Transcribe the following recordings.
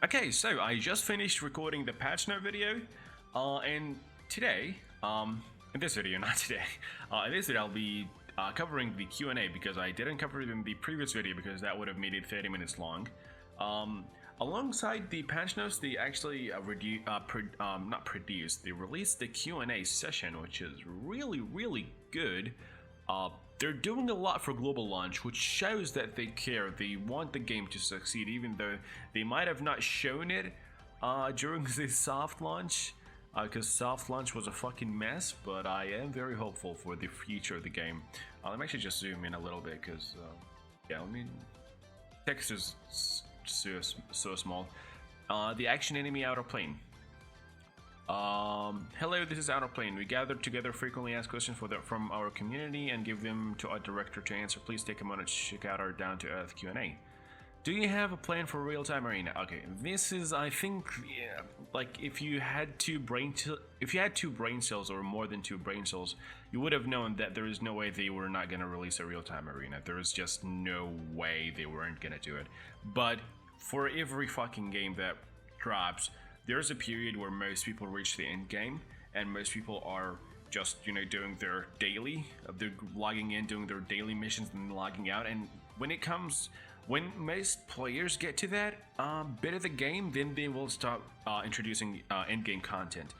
Okay, so I just finished recording the patch note video, and today, in this video, not today, in this video I'll be covering the Q&A because I didn't cover it in the previous video because that would have made it 30 minutes long. Alongside the patch notes, they actually they released the Q&A session, which is really good. They're doing a lot for global launch, which shows that they care. They want the game to succeed, even though they might have not shown it during the soft launch, because soft launch was a fucking mess. But I am very hopeful for the future of the game. Let me actually just zoom in a little bit, because yeah, I mean, text is so small. The action enemy OuterPlane. Hello, this is OuterPlane. We gather together frequently ask questions from our community and give them to our director to answer. Please take a moment to check out our down-to-earth Q&A. Do you have a plan for real-time arena? Okay, this is, I think, yeah, like if you had two brain cells or more than two brain cells, you would have known that there is no way they were not gonna release a real-time arena. There is just no way they weren't gonna do it. But for every fucking game that drops, there's a period where most people reach the end game, and most people are just, you know, doing their daily, they're logging in, doing their daily missions, and logging out. And when most players get to that bit of the game, then they will start introducing end game content.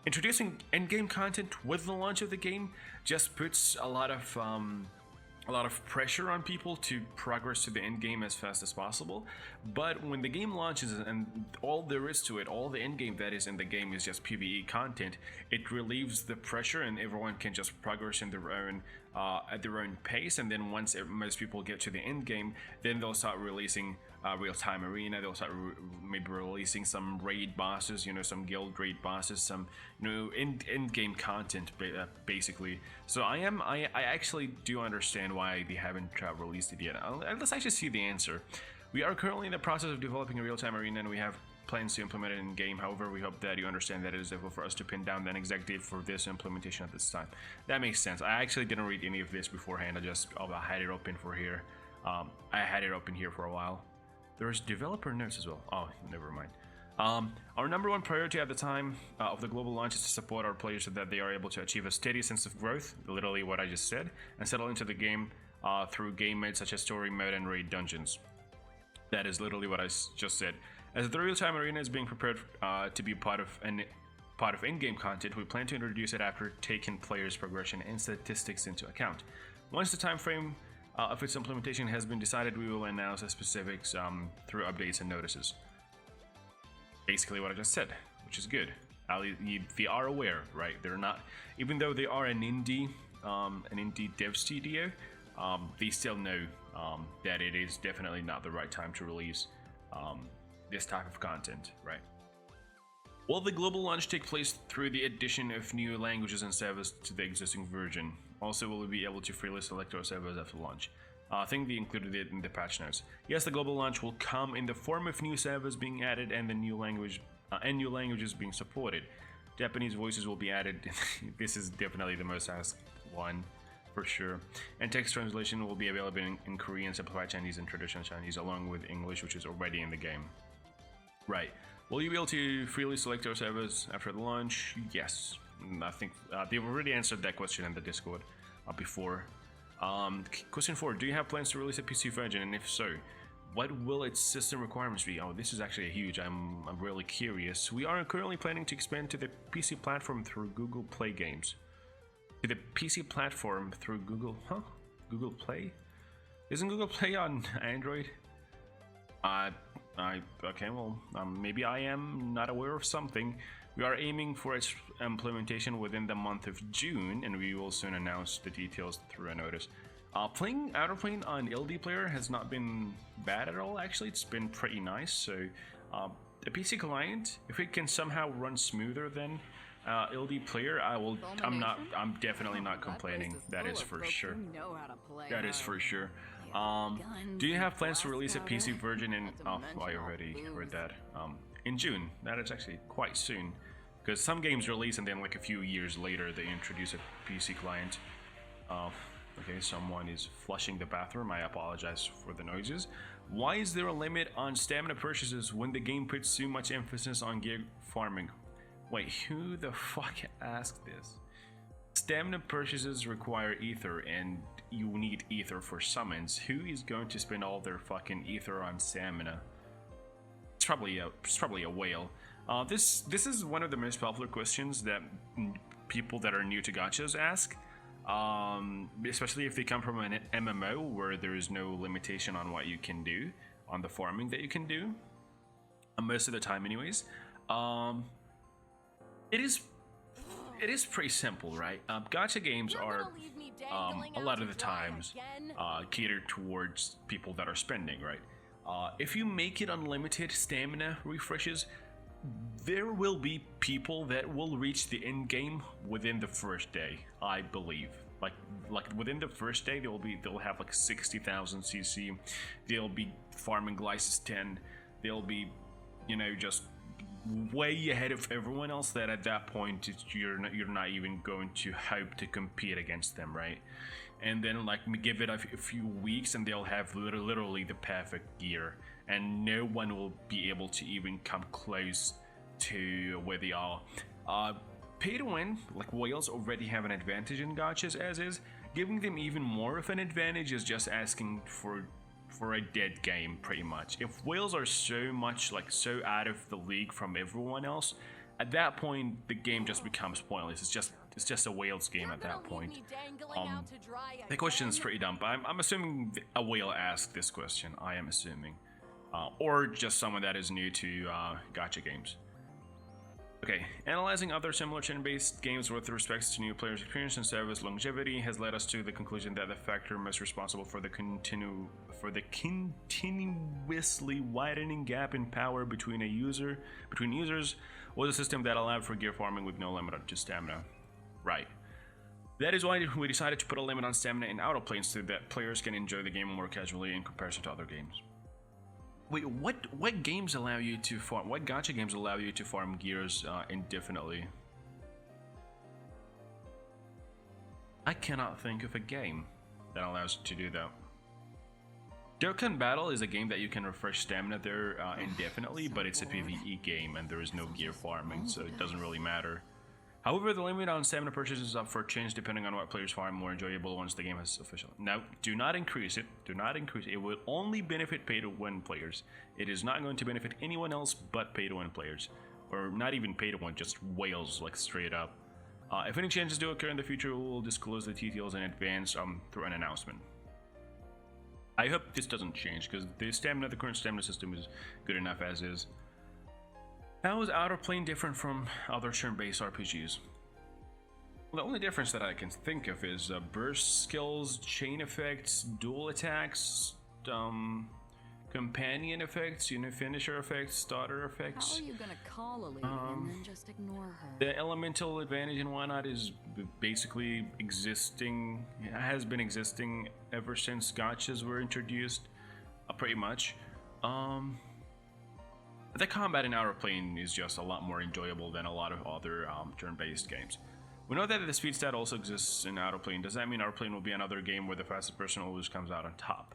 Introducing end game content with the launch of the game just puts a lot of pressure on people to progress to the end game as fast as possible. But when the game launches and all there is to it, all the end game that is in the game is just PvE content, it relieves the pressure and everyone can just progress in their own at their own pace. And then once most people get to the end game, then they'll start releasing real-time arena. They'll start maybe releasing some raid bosses, you know, some guild raid bosses, some, you know, end game content basically. So I actually do understand why they haven't released it yet. Let's actually see the answer. We are currently in the process of developing a real-time arena, and we have plans to implement it in game. However, we hope that you understand that it is difficult for us to pin down an exact date for this implementation at this time. That makes sense. I actually didn't read any of this beforehand. I had it open for here. I had it open here for a while. There's developer notes as well. Oh, never mind. Our number one priority at the time of the global launch is to support our players so that they are able to achieve a steady sense of growth, literally what I just said, and settle into the game through game modes such as story mode and raid dungeons. That is literally what I just said. As the real-time arena is being prepared to be part of in-game content, we plan to introduce it after taking players' progression and statistics into account. Once the time frame of its implementation has been decided, we will announce the specifics through updates and notices. Basically what I just said, which is good. They are aware, right? They're not, even though they are an indie dev studio, they still know that it is definitely not the right time to release this type of content, right? Will the global launch take place through the addition of new languages and servers to the existing version? Also, will we be able to freely select our servers after launch? I think they included it in the patch notes. Yes, the global launch will come in the form of new servers being added and the new languages being supported. Japanese voices will be added. This is definitely the most asked one, for sure. And text translation will be available in Korean, simplified Chinese, and traditional Chinese, along with English, which is already in the game. Right. Will you be able to freely select our servers after the launch? Yes. I think they've already answered that question in the Discord before. Question 4. Do you have plans to release a PC version? And if so, what will its system requirements be? Oh, this is actually huge. I'm really curious. We are currently planning to expand to the PC platform through Google Play games. To the PC platform through Google... Huh? Google Play? Isn't Google Play on Android? Okay, well, maybe I am not aware of something. We are aiming for its implementation within the month of June, and we will soon announce the details through a notice. Playing OuterPlane on LD player has not been bad at all, actually. It's been pretty nice. So the PC client, if it can somehow run smoother than LD player, I'm definitely not complaining. That is for sure. That is for sure. Do you have plans to release a PC version in... Oh, I already heard that. In June. That is actually quite soon. Because some games release and then like a few years later they introduce a PC client. Okay, someone is flushing the bathroom. I apologize for the noises. Why is there a limit on stamina purchases when the game puts so much emphasis on gear farming? Wait, who the fuck asked this? Stamina purchases require ether, and you need ether for summons. Who is going to spend all their fucking ether on stamina? It's probably a whale. This is one of the most popular questions that people that are new to gachas ask. Especially if they come from an MMO where there is no limitation on what you can do, on the farming that you can do. Most of the time, anyways. It is pretty simple, right? Gacha games are a lot of the times catered towards people that are spending, right? If you make it unlimited stamina refreshes, there will be people that will reach the end game within the first day, I believe. Like within the first day, they'll have like 60,000 CC. They'll be farming Glycis 10. They'll be, you know, just way ahead of everyone else. That at that point you're not even going to hope to compete against them, right? And then like give it a few weeks, and they'll have literally the perfect gear, and no one will be able to even come close to where they are. Pay to win, like whales, already have an advantage in gachas as is. Giving them even more of an advantage is just asking for a dead game, pretty much. If whales are so much like so out of the league from everyone else, at that point the game just becomes pointless. It's just a whales game at that point. The question is pretty dumb, but I'm assuming a whale asked this question. I am assuming, or just someone that is new to gacha games. Okay, analyzing other similar turn-based games with respect to new players' experience and service longevity has led us to the conclusion that the factor most responsible for the continuously widening gap in power between users was a system that allowed for gear farming with no limit to stamina. Right. That is why we decided to put a limit on stamina in OuterPlane so that players can enjoy the game more casually in comparison to other games. Wait, what games allow you to farm? What gacha games allow you to farm gears indefinitely? I cannot think of a game that allows you to do that. Dokkan Battle is a game that you can refresh stamina there indefinitely, but it's a PvE game and there is no gear farming, so it doesn't really matter. However, the limit on stamina purchases is up for change depending on what players find more enjoyable once the game is official. Now, do not increase it. Do not increase it. It will only benefit pay-to-win players. It is not going to benefit anyone else but pay-to-win players. Or not even pay-to-win, just whales, like straight up. If any changes do occur in the future, we will disclose the details in advance through an announcement. I hope this doesn't change, because the current stamina system is good enough as is. How is OuterPlane different from other turn-based RPGs? Well, the only difference that I can think of is burst skills, chain effects, dual attacks, companion effects, finisher effects, starter effects. How are you gonna call a lady and then just ignore her? The elemental advantage and whatnot is basically existing, has been existing ever since gachas were introduced, pretty much. The combat in OuterPlane is just a lot more enjoyable than a lot of other turn-based games. We know that the speed stat also exists in OuterPlane. Does that mean OuterPlane will be another game where the fastest person always comes out on top?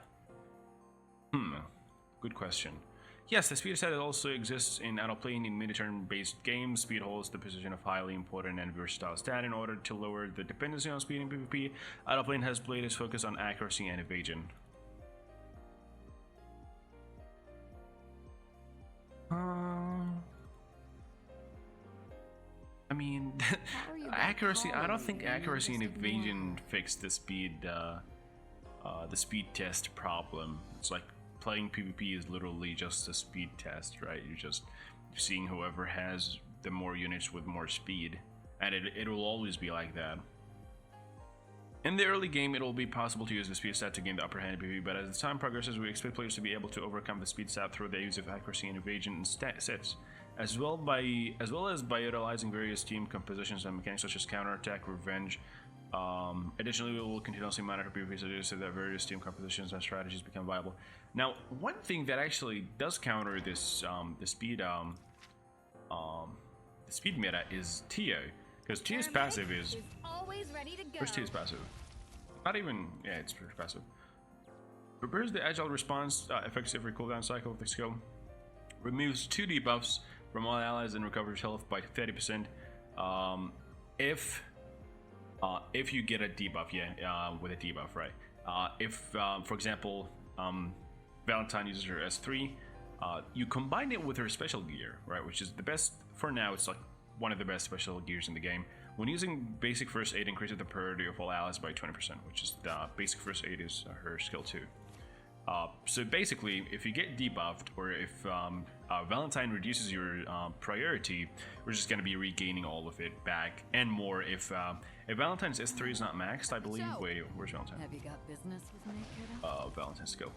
Good question. Yes, the speed stat also exists in OuterPlane in many turn-based games. Speed holds the position of highly important and versatile stat. In order to lower the dependency on speed in PvP, OuterPlane has played its focus on accuracy and evasion. I mean, accuracy. I don't think accuracy and evasion fix the speed test problem. It's like playing PvP is literally just a speed test, right? You're just seeing whoever has the more units with more speed, and it will always be like that. In the early game, it will be possible to use the speed stat to gain the upper hand in PvP, but as the time progresses, we expect players to be able to overcome the speed stat through the use of accuracy and evasion and sets, as well as by utilizing various team compositions and mechanics such as counterattack, revenge. Additionally, we will continuously monitor PvP so that various team compositions and strategies become viable. Now, one thing that actually does counter this the speed meta is Tio. Because Tio's passive is always ready to go. Where's Tio's passive? Not even, yeah, it's passive. Repairs the agile response affects every cooldown cycle of the skill. Removes 2 debuffs from all allies and recovers health by 30%. If you get a debuff, with a debuff, right? If, for example, Valentine uses her S3, you combine it with her special gear, right? Which is the best, for now, it's like one of the best special gears in the game. When using basic first aid, increases the priority of all allies by 20%, which is the basic first aid is her skill 2. So basically, if you get debuffed, or if Valentine reduces your priority, we're just going to be regaining all of it back and more. If Valentine's S3 is not maxed, I believe. So, wait, where's Valentine? Have you got business with me, kiddo? Valentine's skill.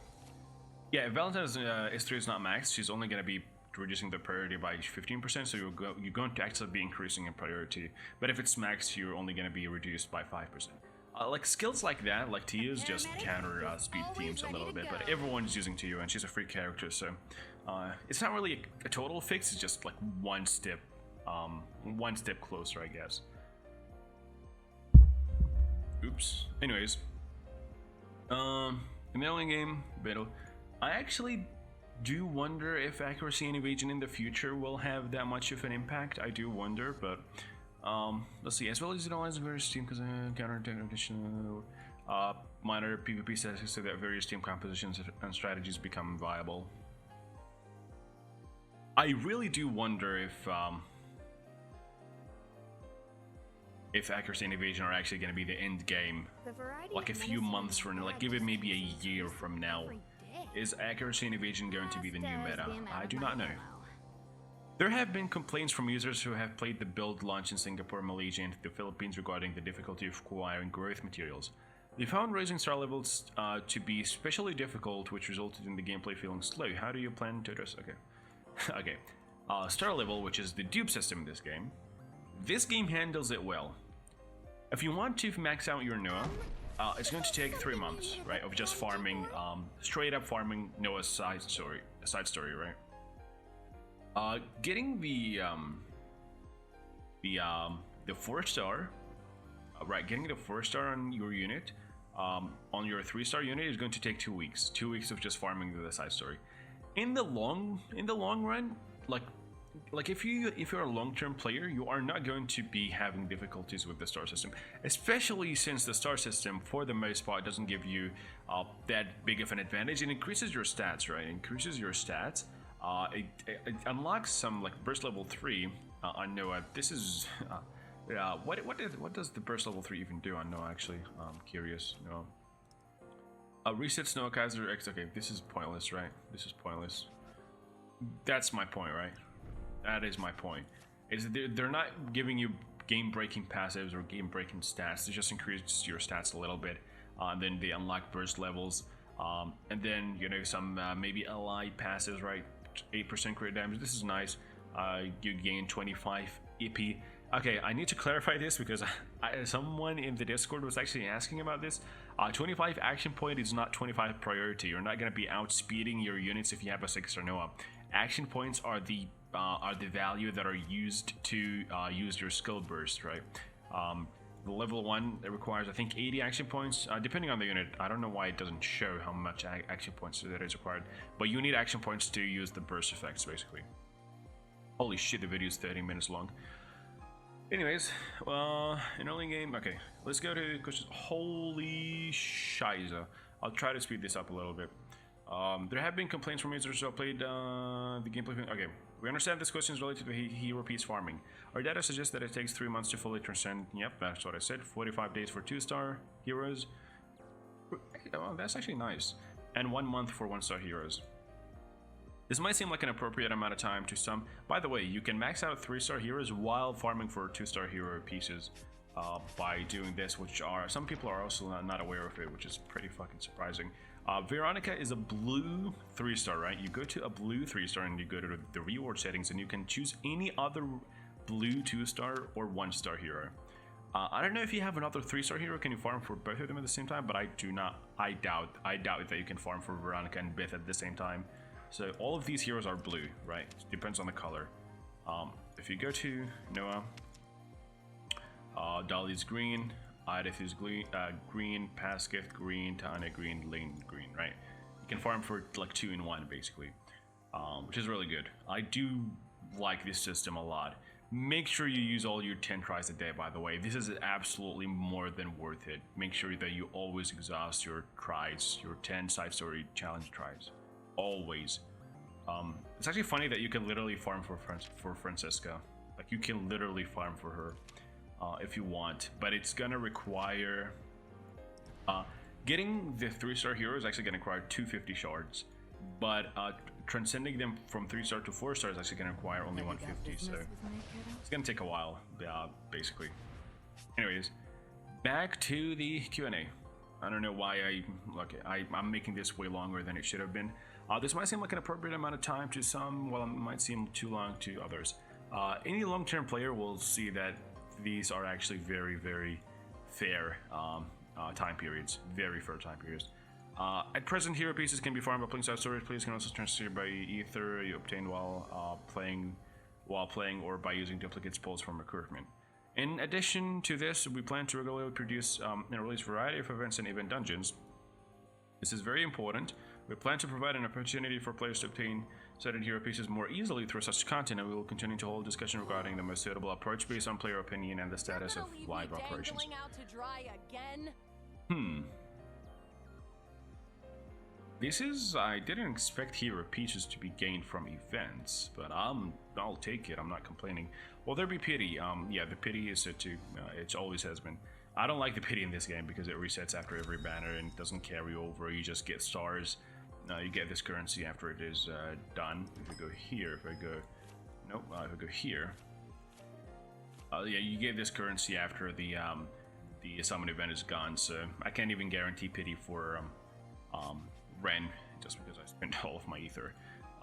Yeah, if Valentine's S3 is not maxed, she's only going to be reducing the priority by 15%, so you're going to actually be increasing in priority. But if it's maxed, you're only going to be reduced by 5%. Like skills like that, like Tia's, just counter speed teams a little bit, but everyone's using Tia, and she's a free character, so it's not really a total fix. It's just like one step closer, I guess. Oops. Anyways, in the only game battle, I actually do wonder if accuracy and evasion in the future will have that much of an impact. I do wonder, but let's see. As well as it aligns with various team counter additional minor PvP statistics so that various team compositions and strategies become viable. I really do wonder if accuracy and evasion are actually going to be the end game, like a few months from now, like give it maybe a year from now. Is accuracy and evasion going to be the new meta? I do not know. There have been complaints from users who have played the build launch in Singapore, Malaysia, and the Philippines regarding the difficulty of acquiring growth materials. They found raising star levels to be especially difficult, which resulted in the gameplay feeling slow. How do you plan to address? Okay. Star level, which is the dupe system in this game handles it well. If you want to max out your Noah, it's going to take 3 months, right, of just farming, straight up farming Noah's side story, right? Getting the 4-star, right? Getting the 4-star on your unit, on your 3-star unit is going to take 2 weeks. 2 weeks of just farming the side story. In the long run, like if you're a long-term player, you are not going to be having difficulties with the star system, especially since the star system for the most part doesn't give you that big of an advantage. It increases your stats, right? It increases your stats. It unlocks some like burst level 3 on Noah. This is what does the burst level 3 even do on Noah? Actually, I'm curious. No. Resets Noah Kaiser X. Okay, this is pointless, right? This is pointless. That's my point, right? That is my point. Is they're not giving you game-breaking passives or game-breaking stats. They just increase your stats a little bit. And then they unlock burst levels. And then, you know, some maybe ally passives, right? 8% crit damage. This is nice. You gain 25 EP. Okay, I need to clarify this because someone in the Discord was actually asking about this. 25 action point is not 25 priority. You're not going to be outspeeding your units if you have a 6-star Noah. Action points are the value that are used to use your skill burst, right? The level 1 it requires, I think, 80 action points, depending on the unit. I don't know why it doesn't show how much action points that is required, but you need action points to use the burst effects, basically. Holy shit, the video is 30 minutes long. Anyways, an early game. Okay, let's go to questions. Holy shiza. I'll try to speed this up a little bit. There have been complaints from users who have played the gameplay. Okay, we understand this question is related to hero piece farming. Our data suggests that it takes 3 months to fully transcend. Yep, that's what I said. 45 days for 2-star heroes. Oh, that's actually nice. And 1 month for 1-star heroes. This might seem like an appropriate amount of time to some. By the way, you can max out 3-star heroes while farming for 2-star hero pieces by doing this, which some people are also not aware of it, which is pretty fucking surprising. Veronica is a blue 3-star, right? You go to a blue 3-star and you go to the reward settings and you can choose any other blue 2-star or 1-star hero. I don't know if you have another 3-star hero, can you farm for both of them at the same time? But I do not. I doubt that you can farm for Veronica and Beth at the same time. So all of these heroes are blue, right? It depends on the color. If you go to Noah, Dolly's green, Edith is green, Pasketh green, Tanya green, Lane green, right? You can farm for like 2 in 1 basically, which is really good. I do like this system a lot. Make sure you use all your 10 tries a day, by the way. This is absolutely more than worth it. Make sure that you always exhaust your tries, your 10 side story challenge tries. Always. It's actually funny that you can literally farm for Francesca. Like, you can literally farm for her if you want, but it's gonna require... getting the 3-star hero is actually gonna require 250 shards, but transcending them from 3-star to 4-star is actually going to require only 150, so it's going to take a while, basically. Anyways, back to the Q&A. I don't know why I'm making this way longer than it should have been. This might seem like an appropriate amount of time to some, while it might seem too long to others. Any long-term player will see that these are actually very, very fair time periods. Very fair time periods. At present, hero pieces can be farmed by playing side storage. Players can also transfer by ether you obtain while playing, or by using duplicate spells from recruitment. In addition to this, we plan to regularly produce and release a variety of events and event dungeons. This is very important. We plan to provide an opportunity for players to obtain certain hero pieces more easily through such content, and we will continue to hold discussion regarding the most suitable approach based on player opinion and the status of live operations. This is, I didn't expect hero pieces to be gained from events, but I'll take it. I'm not complaining. Will there be pity? Yeah, the pity is set to, it always has been. I don't like the pity in this game because it resets after every banner and it doesn't carry over. You just get stars. You get this currency after it is done. If I go here, if I go here, yeah, you get this currency after the summon event is gone. So I can't even guarantee pity for Ren, just because I spent all of my ether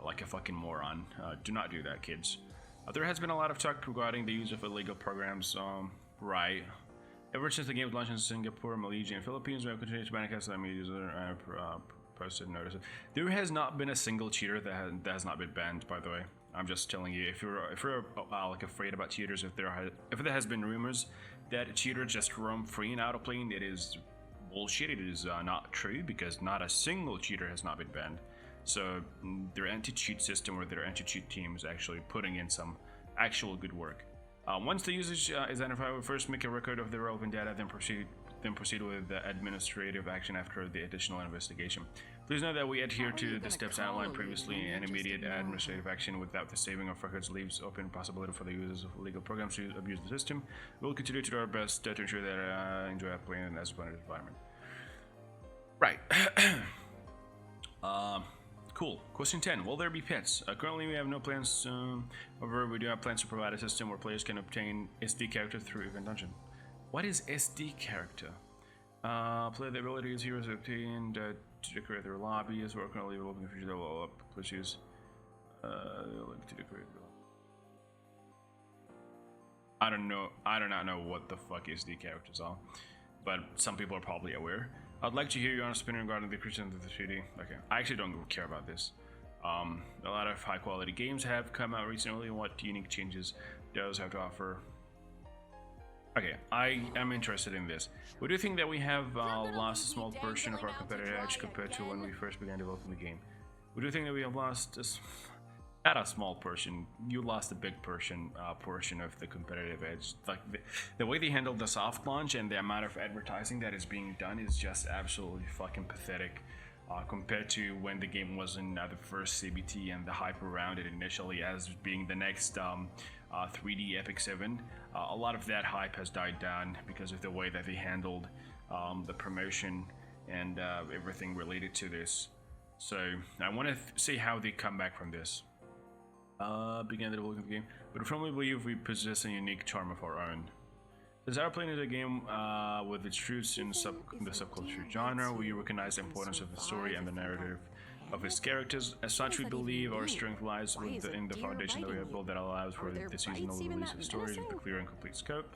like a fucking moron. Do not do that, kids. There has been a lot of talk regarding the use of illegal programs, right? Ever since the game was launched in Singapore, Malaysia, and Philippines, we have continued to ban accounts that user posted notices. There has not been a single cheater that has not been banned, by the way. I'm just telling you, if you're like afraid about cheaters, if there has been rumors that cheaters just roam free in OuterPlane, it is bullshit. It is not true, because not a single cheater has not been banned. So their anti-cheat system or their anti-cheat team is actually putting in some actual good work. Once the usage is identified, we first make a record of the relevant data, then proceed with the administrative action after the additional investigation. Please note that we adhere to the steps outlined previously, and immediate administrative action without the saving of records leaves open possibility for the users of illegal programs to abuse the system. We will continue to do our best to ensure that enjoy playing in an as-abundant environment. Right. Cool. Question 10. Will there be pets? Currently we have no plans, however we do have plans to provide a system where players can obtain SD character through Event Dungeon. What is SD character? Play the abilities heroes obtained to decorate their lobbies. We're currently developing a feature that will please use to decorate the I do not know what the fuck SD characters are, but some people are probably aware. I'd like to hear your honest opinion regarding the creation of the 3D. Okay, I actually don't care about this. A lot of high quality games have come out recently. What unique changes does have to offer? Okay, I am interested in this. We do think that we have lost a small portion of our competitive edge compared to when we first began developing the game. We do think that we have lost not a small portion. You lost a big portion of the competitive edge. Like the way they handled the soft launch and the amount of advertising that is being done is just absolutely fucking pathetic compared to when the game was in the first CBT and the hype around it initially as being the next 3D Epic 7. A lot of that hype has died down because of the way that they handled the promotion and everything related to this. So I want to see how they come back from this. Began the development of the game, but we firmly believe we possess a unique charm of our own. As OuterPlane is a game with its roots in the subculture genre, we recognize the importance of the story and the narrative of its characters. As such, we believe our strength lies in the foundation that we have built that allows for the seasonal release of stories with a clear and complete scope.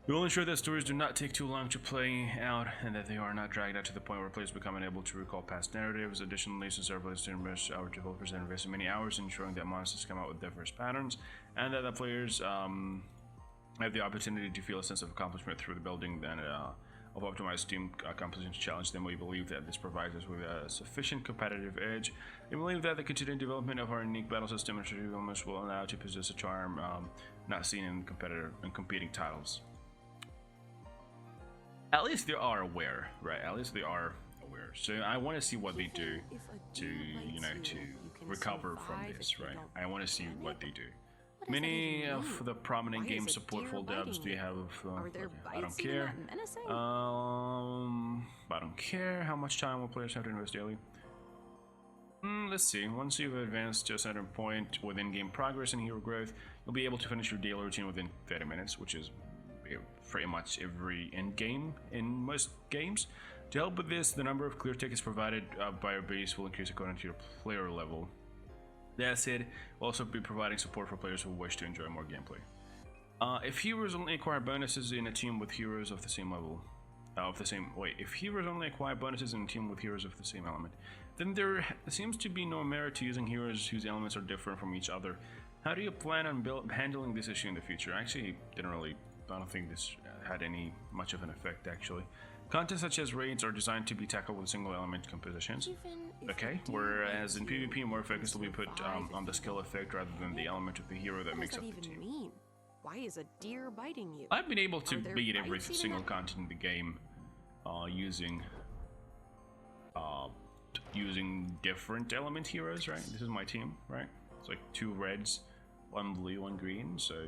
We will ensure that stories do not take too long to play out and that they are not dragged out to the point where players become unable to recall past narratives. Additionally, since our players our developers have invested many hours in ensuring that monsters come out with diverse patterns and that the players have the opportunity to feel a sense of accomplishment through the building, then of optimized team composition to challenge them. We believe that this provides us with a sufficient competitive edge. We believe that the continued development of our unique battle system and strategic elements will allow to possess a charm not seen in competitive and competing titles. At least they are aware, right? At least they are aware. So I want to see what they do to, you know, to recover from this, right? I want to see what they do. Many of the prominent game support full dubs do you have? I don't care. I don't care how much time will players have to invest daily. Let's see. Once you've advanced to a certain point within game progress and hero growth, you'll be able to finish your daily routine within 30 minutes, which is pretty much every end game in most games. To help with this, the number of clear tickets provided by your base will increase according to your player level. That said, we'll also be providing support for players who wish to enjoy more gameplay. If heroes only acquire bonuses in a team with heroes of the same level, if heroes only acquire bonuses in a team with heroes of the same element, then there seems to be no merit to using heroes whose elements are different from each other. How do you plan on handling this issue in the future? Actually, I don't think this had any much of an effect actually. Content such as raids are designed to be tackled with single element compositions. Okay, whereas in PvP more focus will be put on the skill effect rather than the element of the hero that makes up the team. Mean? Why is a deer biting you? I've been able to beat every single content in the game using different element heroes, right? This is my team, right? It's like 2 reds, 1 blue, 1 green, so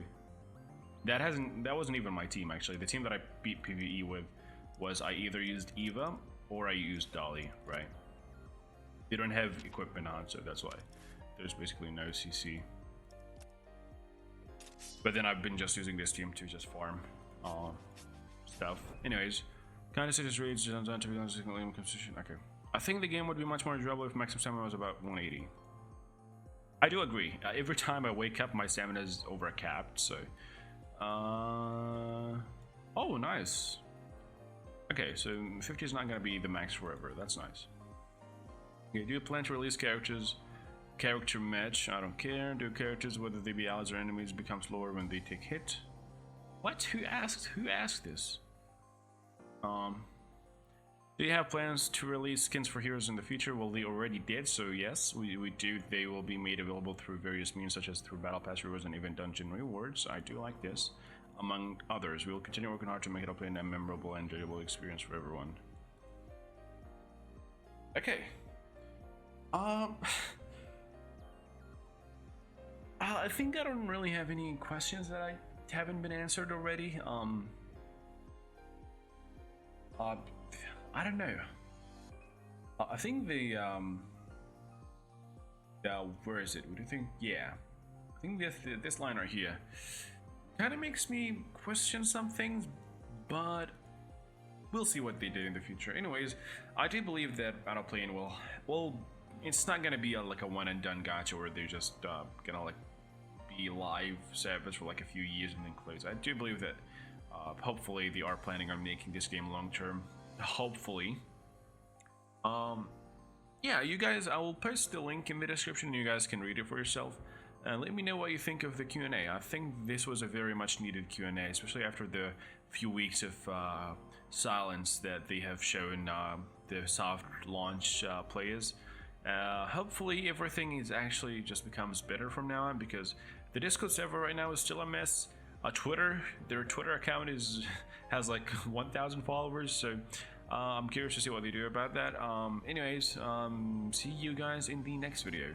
that wasn't even my team actually. The team that I beat PvE with was I either used Eva or I used Dolly, right? They don't have equipment on, so that's why there's basically no CC. But then I've been just using this team to just farm stuff. Anyways, kind of such as raids designed to be on single element composition. Okay, I think the game would be much more enjoyable if maximum stamina was about 180. I do agree. Every time I wake up, my stamina is over capped. So, oh, nice. Okay, so 50 is not going to be the max forever. That's nice. Okay, do you plan to release character match? I don't care. Do characters, whether they be allies or enemies, become slower when they take hit? What? Who asked this? Do you have plans to release skins for heroes in the future? Well, they already did, so yes, we do. They will be made available through various means, such as through Battle Pass rewards and Event Dungeon rewards. I do like this. Among others, we will continue working hard to make it a memorable and enjoyable experience for everyone. Okay. I think I don't really have any questions that I haven't been answered already. I don't know. I think where is it? What do you think? Yeah, I think this line right here kind of makes me question some things, but we'll see what they do in the future. Anyways, I do believe that OuterPlane will it's not gonna be like a one and done gacha where they're just gonna like be live service for like a few years and then close. I do believe that hopefully they are planning on making this game long term. Hopefully. Yeah, you guys, I will post the link in the description. You guys can read it for yourself. Let me know what you think of the QnA. I think this was a very much needed QnA, especially after the few weeks of silence that they have shown the soft launch players. Hopefully everything is actually just becomes better from now on, because the Discord server right now is still a mess. Their Twitter account has like 1,000 followers, so I'm curious to see what they do about that. Anyways, see you guys in the next video.